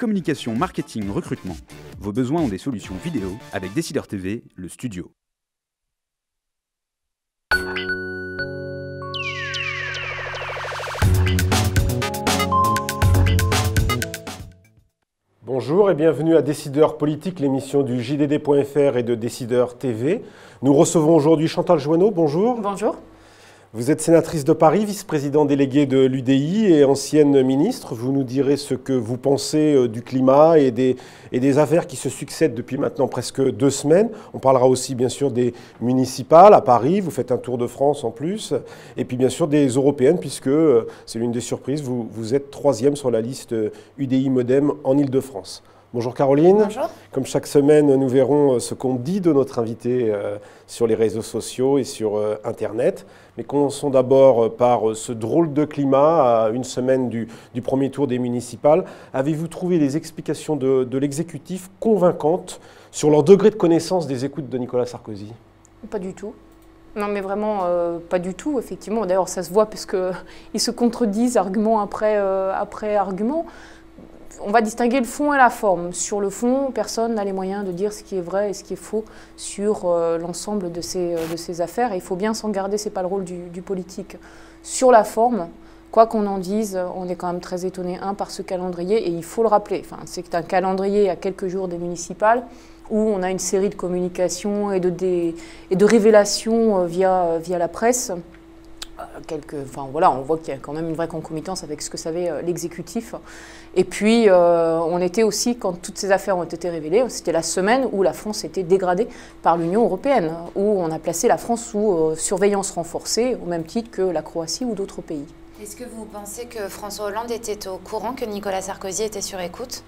Communication, marketing, recrutement. Vos besoins ont des solutions vidéo avec Décideur TV, le studio. Bonjour et bienvenue à Décideur Politique, l'émission du JDD.fr et de Décideur TV. Nous recevons aujourd'hui Chantal Joanneau, bonjour. Bonjour. Vous êtes sénatrice de Paris, vice-présidente déléguée de l'UDI et ancienne ministre. Vous nous direz ce que vous pensez du climat et des affaires qui se succèdent depuis maintenant presque 2 semaines. On parlera aussi bien sûr des municipales à Paris, vous faites un tour de France en plus, et puis bien sûr des européennes puisque, c'est l'une des surprises, vous êtes 3e sur la liste UDI Modem en Ile-de-France. Bonjour Caroline. Bonjour. Comme chaque semaine, nous verrons ce qu'on dit de notre invité sur les réseaux sociaux et sur Internet. Mais commençons d'abord par ce drôle de climat à une semaine du premier tour des municipales. Avez-vous trouvé les explications de l'exécutif convaincantes sur leur degré de connaissance des écoutes de Nicolas Sarkozy? Pas du tout. Non, mais vraiment pas du tout, effectivement. D'ailleurs, ça se voit puisqu'ils se contredisent argument après argument. On va distinguer le fond et la forme. Sur le fond, personne n'a les moyens de dire ce qui est vrai et ce qui est faux sur l'ensemble de ces affaires. Et il faut bien s'en garder, ce n'est pas le rôle du politique. Sur la forme, quoi qu'on en dise, on est quand même très étonné, par ce calendrier, et il faut le rappeler. Enfin, c'est un calendrier à quelques jours des municipales où on a une série de communications et de révélations via la presse. On voit qu'il y a quand même une vraie concomitance avec ce que savait l'exécutif. Et puis, on était aussi, quand toutes ces affaires ont été révélées, c'était la semaine où la France était dégradée par l'Union européenne, où on a placé la France sous surveillance renforcée, au même titre que la Croatie ou d'autres pays. Est-ce que vous pensez que François Hollande était au courant que Nicolas Sarkozy était sur écoute ?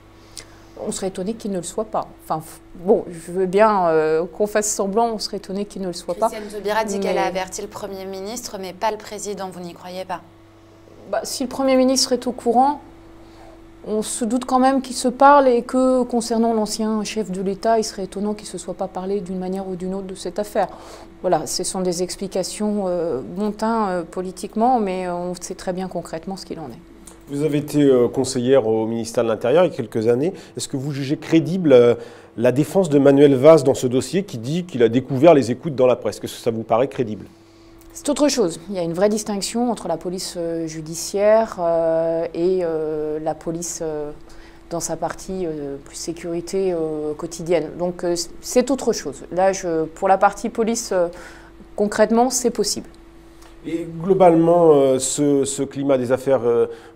On serait étonné qu'il ne le soit pas. Enfin, bon, je veux bien qu'on fasse semblant, on serait étonné qu'il ne le soit pas. Christiane Taubira dit qu'elle a averti le Premier ministre, mais pas le Président. Vous n'y croyez pas? Si le Premier ministre est au courant, on se doute quand même qu'ils se parlent et que, concernant l'ancien chef de l'État, il serait étonnant qu'il ne se soit pas parlé d'une manière ou d'une autre de cette affaire. Voilà, ce sont des explications bon teint politiquement, mais on sait très bien concrètement ce qu'il en est. Vous avez été conseillère au ministère de l'Intérieur il y a quelques années. Est-ce que vous jugez crédible la défense de Manuel Valls dans ce dossier qui dit qu'il a découvert les écoutes dans la presse? Est-ce que ça vous paraît crédible? C'est autre chose. Il y a une vraie distinction entre la police judiciaire et la police dans sa partie plus sécurité quotidienne. Donc c'est autre chose. Là, pour la partie police, concrètement, c'est possible. Et globalement, ce climat des affaires,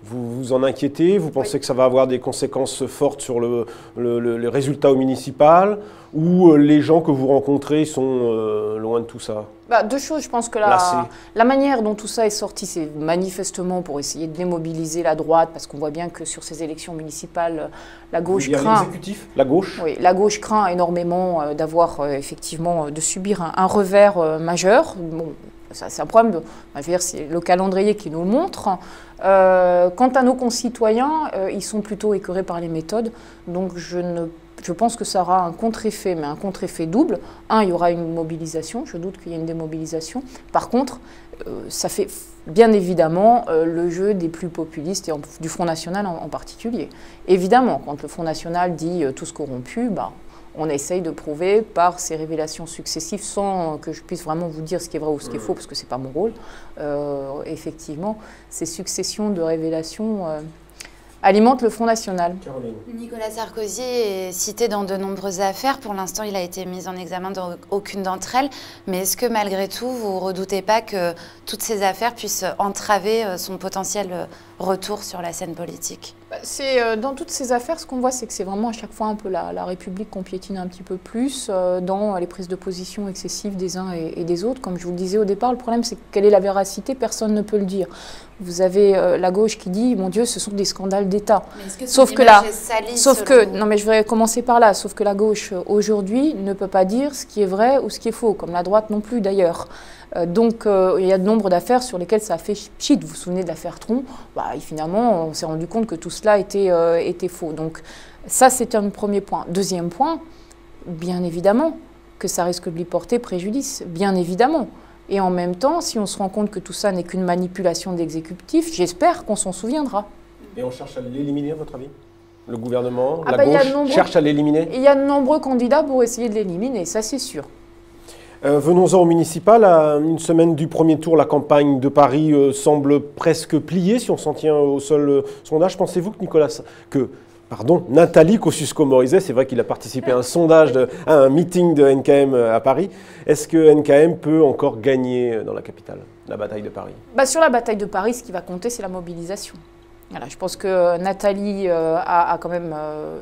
vous vous en inquiétez? Vous pensez que ça va avoir des conséquences fortes sur le résultat au municipal? Ou les gens que vous rencontrez sont loin de tout ça? 2 choses. Je pense que la manière dont tout ça est sorti, c'est manifestement pour essayer de démobiliser la droite, parce qu'on voit bien que sur ces élections municipales, la gauche craint... L'exécutif, la gauche? Oui, la gauche craint énormément effectivement, de subir un revers majeur. Bon, c'est un problème, je veux dire, c'est le calendrier qui nous le montre. Quant à nos concitoyens, ils sont plutôt écœurés par les méthodes, donc je pense que ça aura un contre-effet, mais un contre-effet double. Il y aura une mobilisation, je doute qu'il y ait une démobilisation. Par contre, ça fait bien évidemment le jeu des plus populistes, et du Front National en particulier. Évidemment, quand le Front National dit tous corrompus, on essaye de prouver par ces révélations successives, sans que je puisse vraiment vous dire ce qui est vrai ou ce qui est faux, parce que ce n'est pas mon rôle. Effectivement, ces successions de révélations alimentent le Front National. Caroline. Nicolas Sarkozy est cité dans de nombreuses affaires. Pour l'instant, il a été mis en examen dans aucune d'entre elles. Mais est-ce que malgré tout, vous ne redoutez pas que toutes ces affaires puissent entraver son potentiel retour sur la scène politique? Dans toutes ces affaires, ce qu'on voit, c'est que c'est vraiment à chaque fois un peu la République qu'on piétine un petit peu plus dans les prises de position excessives des uns et des autres. Comme je vous le disais au départ, le problème, c'est quelle est la véracité? Personne ne peut le dire. Vous avez la gauche qui dit, mon Dieu, ce sont des scandales d'État. Sauf que non, mais je vais commencer par là. Sauf que la gauche, aujourd'hui, ne peut pas dire ce qui est vrai ou ce qui est faux, comme la droite non plus, d'ailleurs. Donc, il y a de nombre d'affaires sur lesquelles ça a fait pchit. Vous vous souvenez de l'affaire Tron? Finalement, on s'est rendu compte que tout cela était faux. Donc, ça, c'est un premier point. Deuxième point, bien évidemment que ça risque de lui porter préjudice. Bien évidemment. Et en même temps, si on se rend compte que tout ça n'est qu'une manipulation d'exécutif, j'espère qu'on s'en souviendra. Et on cherche à l'éliminer, à votre avis? Le gouvernement, Ah la bah, gauche cherche à l'éliminer? Il y a de nombreux candidats pour essayer de l'éliminer, ça c'est sûr. Venons-en au municipal. À une semaine du premier tour, la campagne de Paris semble presque pliée, si on s'en tient au seul sondage. Pensez-vous que Nathalie Kosciusko-Morizet, c'est vrai qu'il a participé à un sondage, à un meeting de NKM à Paris. Est-ce que NKM peut encore gagner dans la capitale, la bataille de Paris? Sur la bataille de Paris, ce qui va compter, c'est la mobilisation. Voilà, je pense que Nathalie a quand même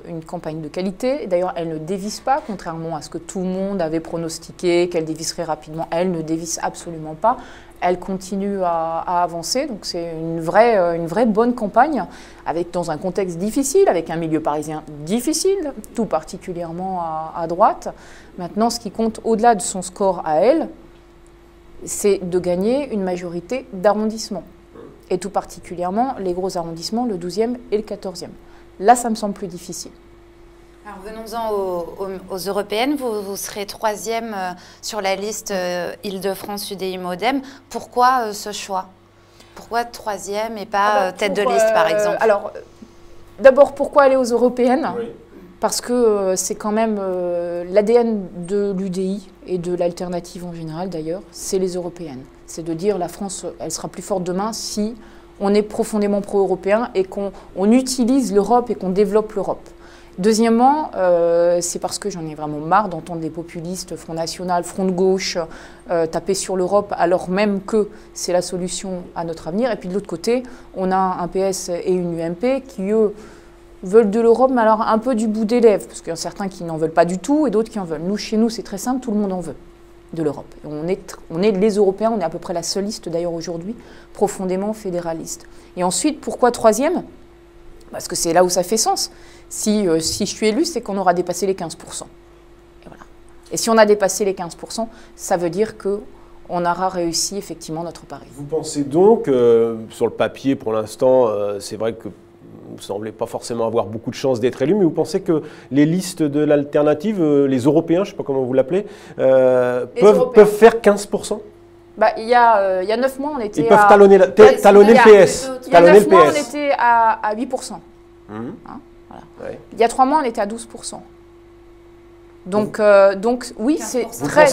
une campagne de qualité. D'ailleurs, elle ne dévisse pas, contrairement à ce que tout le monde avait pronostiqué, qu'elle dévisserait rapidement. Elle ne dévisse absolument pas. Elle continue à avancer. Donc c'est une vraie bonne campagne, dans un contexte difficile, avec un milieu parisien difficile, tout particulièrement à droite. Maintenant, ce qui compte au-delà de son score à elle, c'est de gagner une majorité d'arrondissements. Et tout particulièrement les gros arrondissements, le 12e et le 14e. Là, ça me semble plus difficile. Alors venons-en aux européennes. Vous serez 3e sur la liste Île-de-France UDI-MoDem. Pourquoi ce choix? Pourquoi 3e et pas tête de liste, par exemple? Alors, d'abord, pourquoi aller aux européennes? Oui. Parce que c'est quand même l'ADN de l'UDI et de l'alternative en général, d'ailleurs, c'est les européennes. C'est de dire la France, elle sera plus forte demain si on est profondément pro-européen et qu'on utilise l'Europe et qu'on développe l'Europe. Deuxièmement, c'est parce que j'en ai vraiment marre d'entendre des populistes, Front National, Front de gauche, taper sur l'Europe alors même que c'est la solution à notre avenir. Et puis de l'autre côté, on a un PS et une UMP qui, eux, veulent de l'Europe, mais alors un peu du bout des lèvres, parce qu'il y a certains qui n'en veulent pas du tout et d'autres qui en veulent. Nous, chez nous, c'est très simple, tout le monde en veut de l'Europe. On est les Européens, on est à peu près la seule liste d'ailleurs aujourd'hui, profondément fédéraliste. Et ensuite, pourquoi 3e? Parce que c'est là où ça fait sens. Si je suis élue, c'est qu'on aura dépassé les 15%. Et voilà. Et si on a dépassé les 15%, ça veut dire qu'on aura réussi effectivement notre pari. Vous pensez donc, sur le papier pour l'instant, c'est vrai que vous ne semblez pas forcément avoir beaucoup de chances d'être élu, mais vous pensez que les listes de l'alternative, les Européens, je ne sais pas comment vous l'appelez, peuvent faire 15%? Il y a 9 mois, on était Ils peuvent talonner le PS. Il y a 9 mois, on était à 8%. Hein, voilà. Ouais. Il y a 3 mois, on était à 12%. Donc oui, c'est très.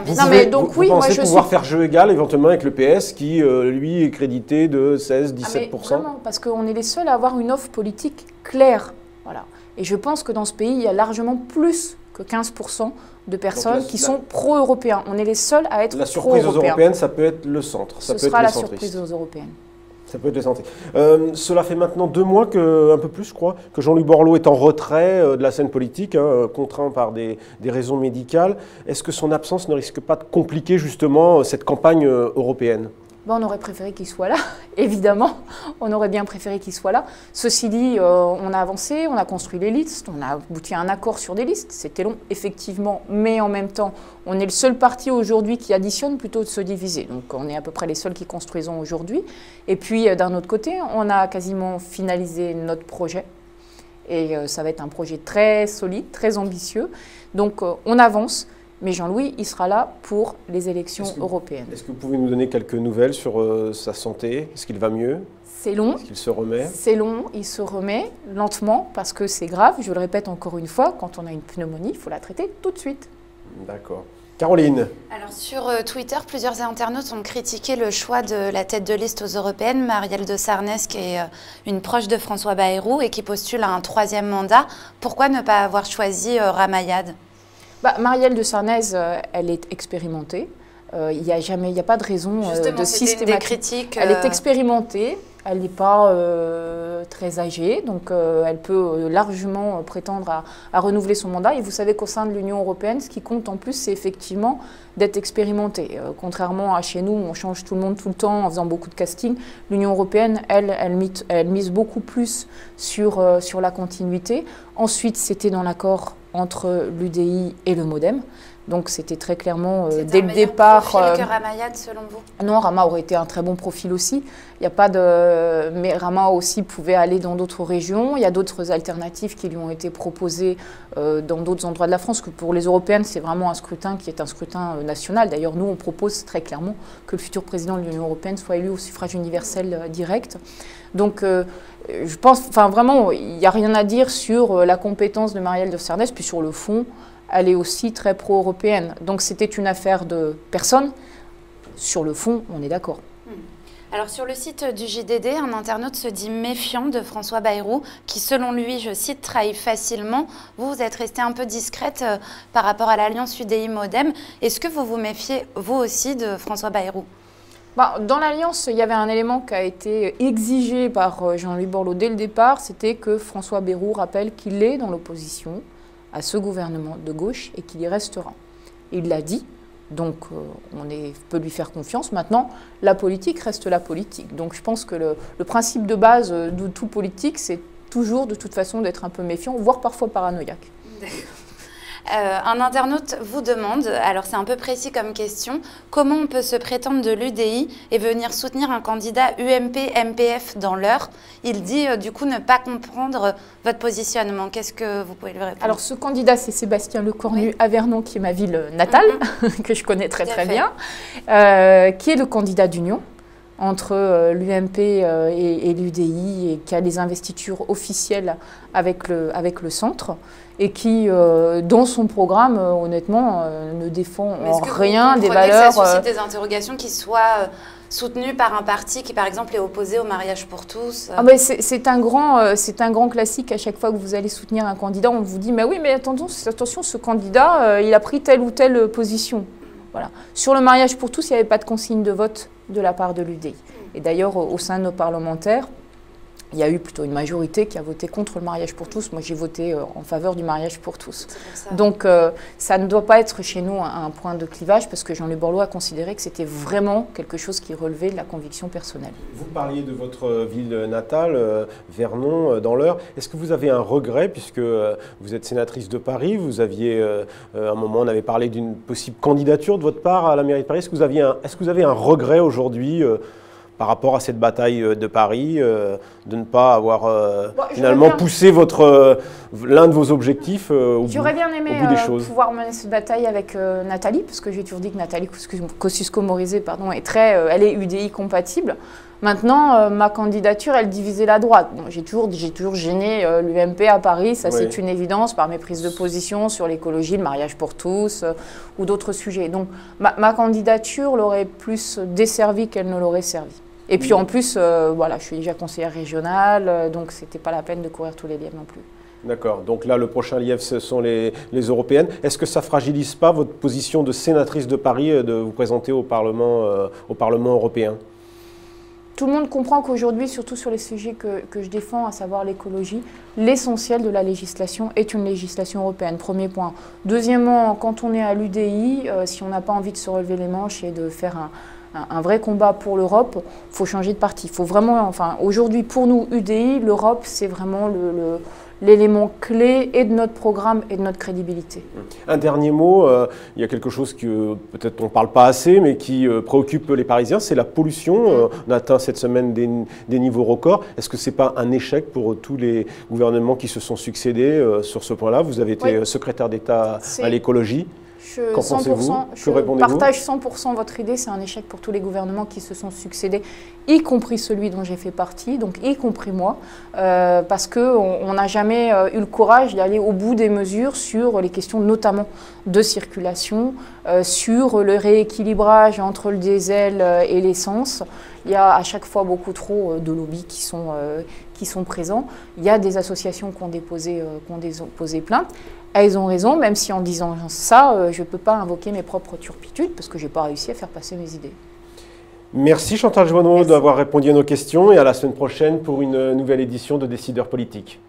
Vous pensez pouvoir faire jeu égal éventuellement avec le PS qui, lui, est crédité de 16-17%? Vraiment, parce qu'on est les seuls à avoir une offre politique claire. Voilà. Et je pense que dans ce pays, il y a largement plus que 15% de personnes qui sont pro-européens. On est les seuls à être pro-européens. La surprise aux européennes, ça peut être le centre. Ce sera la surprise aux européennes. Ça peut être les centristes. Cela fait maintenant 2 mois, un peu plus je crois, que Jean-Louis Borloo est en retrait de la scène politique, contraint par des raisons médicales. Est-ce que son absence ne risque pas de compliquer justement cette campagne européenne? On aurait préféré qu'il soit là, évidemment. On aurait bien préféré qu'il soit là. Ceci dit, on a avancé, on a construit les listes, on a abouti à un accord sur des listes. C'était long, effectivement, mais en même temps, on est le seul parti aujourd'hui qui additionne plutôt que de se diviser. Donc on est à peu près les seuls qui construisons aujourd'hui. Et puis d'un autre côté, on a quasiment finalisé notre projet. Et ça va être un projet très solide, très ambitieux. Donc on avance. Mais Jean-Louis, il sera là pour les élections européennes. Est-ce que vous pouvez nous donner quelques nouvelles sur sa santé? Est-ce qu'il va mieux? C'est long. Est-ce qu'il se remet? C'est long, il se remet lentement parce que c'est grave. Je le répète encore une fois, quand on a une pneumonie, il faut la traiter tout de suite. D'accord. Caroline. Alors sur Twitter, plusieurs internautes ont critiqué le choix de la tête de liste aux européennes, Marielle de Sarnez, qui est une proche de François Bayrou et qui postule à un 3e mandat. Pourquoi ne pas avoir choisi Ramayad? Marielle de Sarnez, elle est expérimentée. Il n'y a pas de raison de systématique. Elle est expérimentée. Elle n'est pas très âgée, donc elle peut largement prétendre à renouveler son mandat. Et vous savez qu'au sein de l'Union européenne, ce qui compte en plus, c'est effectivement d'être expérimenté. Contrairement à chez nous, où on change tout le monde tout le temps en faisant beaucoup de casting, l'Union européenne, elle mise beaucoup plus sur la continuité. Ensuite, c'était dans l'accord entre l'UDI et le MoDem. Donc c'était très clairement dès le départ. Profil que Ramayad, selon vous? Non, Rama aurait été un très bon profil aussi. Il n'y a pas de, mais Rama aussi pouvait devait aller dans d'autres régions. Il y a d'autres alternatives qui lui ont été proposées dans d'autres endroits de la France, que pour les européennes, c'est vraiment un scrutin qui est un scrutin national. D'ailleurs, nous, on propose très clairement que le futur président de l'Union européenne soit élu au suffrage universel direct. Donc, je pense, enfin vraiment, il n'y a rien à dire sur la compétence de Marielle de Sarnez, puis sur le fond, elle est aussi très pro-européenne. Donc, c'était une affaire de personne. Sur le fond, on est d'accord. Alors sur le site du JDD, un internaute se dit méfiant de François Bayrou, qui selon lui, je cite, trahit facilement. Vous êtes resté un peu discrète par rapport à l'alliance UDI-MoDem. Est-ce que vous vous méfiez, vous aussi, de François Bayrou ? Dans l'alliance, il y avait un élément qui a été exigé par Jean-Louis Borloo dès le départ, c'était que François Bayrou rappelle qu'il est dans l'opposition à ce gouvernement de gauche et qu'il y restera. Il l'a dit. Donc, on peut lui faire confiance. Maintenant, la politique reste la politique. Donc, je pense que le principe de base de tout politique, c'est toujours, de toute façon, d'être un peu méfiant, voire parfois paranoïaque. Un internaute vous demande, alors c'est un peu précis comme question, comment on peut se prétendre de l'UDI et venir soutenir un candidat UMP-MPF dans l'Eure? Il dit du coup ne pas comprendre votre positionnement. Qu'est-ce que vous pouvez lui répondre? Alors ce candidat, c'est Sébastien Lecornu à Vernon, qui est ma ville natale, que je connais très bien, qui est le candidat d'union entre l'UMP et l'UDI, et qui a des investitures officielles avec le centre, et qui, dans son programme, honnêtement, ne défend en rien des valeurs... Que ça suscite des interrogations qui soient soutenues par un parti qui, par exemple, est opposé au mariage pour tous? C'est un grand classique. À chaque fois que vous allez soutenir un candidat, on vous dit « mais oui, mais attention, ce candidat, il a pris telle ou telle position ». Voilà. Sur le mariage pour tous, il n'y avait pas de consigne de vote de la part de l'UDI. Et d'ailleurs, au sein de nos parlementaires, il y a eu plutôt une majorité qui a voté contre le mariage pour tous. Moi, j'ai voté en faveur du mariage pour tous. Donc, ça ne doit pas être chez nous un point de clivage, parce que Jean-Louis Borloo a considéré que c'était vraiment quelque chose qui relevait de la conviction personnelle. Vous parliez de votre ville natale, Vernon, dans l'Eure. Est-ce que vous avez un regret, puisque vous êtes sénatrice de Paris, vous aviez, à un moment, on avait parlé d'une possible candidature de votre part à la mairie de Paris. Est-ce que vous avez un regret aujourd'hui par rapport à cette bataille de Paris, de ne pas avoir finalement poussé l'un de vos objectifs au bout des choses? J'aurais bien aimé pouvoir mener cette bataille avec Nathalie, parce que j'ai toujours dit que Nathalie Kosciusko-Morizet elle est UDI compatible. Maintenant, ma candidature, elle divisait la droite. Bon, j'ai toujours gêné l'UMP à Paris, ça c'est une évidence, par mes prises de position sur l'écologie, le mariage pour tous ou d'autres sujets. Donc ma candidature l'aurait plus desservie qu'elle ne l'aurait servi. Et puis en plus, voilà, je suis déjà conseillère régionale, donc c'était pas la peine de courir tous les lièvres non plus. D'accord, donc là le prochain lièvre ce sont les européennes. Est-ce que ça ne fragilise pas votre position de sénatrice de Paris de vous présenter au Parlement européen? Tout le monde comprend qu'aujourd'hui, surtout sur les sujets que je défends, à savoir l'écologie, l'essentiel de la législation est une législation européenne, premier point. Deuxièmement, quand on est à l'UDI, si on n'a pas envie de se relever les manches et de faire un vrai combat pour l'Europe, il faut changer de parti. Il faut vraiment, enfin, aujourd'hui, pour nous, UDI, l'Europe, c'est vraiment l'élément clé et de notre programme et de notre crédibilité. Un dernier mot, il y a quelque chose que peut-être on ne parle pas assez, mais qui préoccupe les Parisiens, c'est la pollution. On a atteint cette semaine des niveaux records. Est-ce que ce n'est pas un échec pour tous les gouvernements qui se sont succédés sur ce point-là? Vous avez été secrétaire d'État à l'écologie. Qu'en pensez-vous? Je partage 100% votre idée, c'est un échec pour tous les gouvernements qui se sont succédés, y compris celui dont j'ai fait partie, donc y compris moi, parce qu'on n'a jamais eu le courage d'aller au bout des mesures sur les questions notamment de circulation, sur le rééquilibrage entre le diesel et l'essence. Il y a à chaque fois beaucoup trop de lobbies qui sont présents. Il y a des associations qui ont déposé plainte. Elles ont raison, même si en disant ça, je ne peux pas invoquer mes propres turpitudes parce que je n'ai pas réussi à faire passer mes idées. Merci Chantal Joanneau d'avoir répondu à nos questions et à la semaine prochaine pour une nouvelle édition de Décideurs politiques.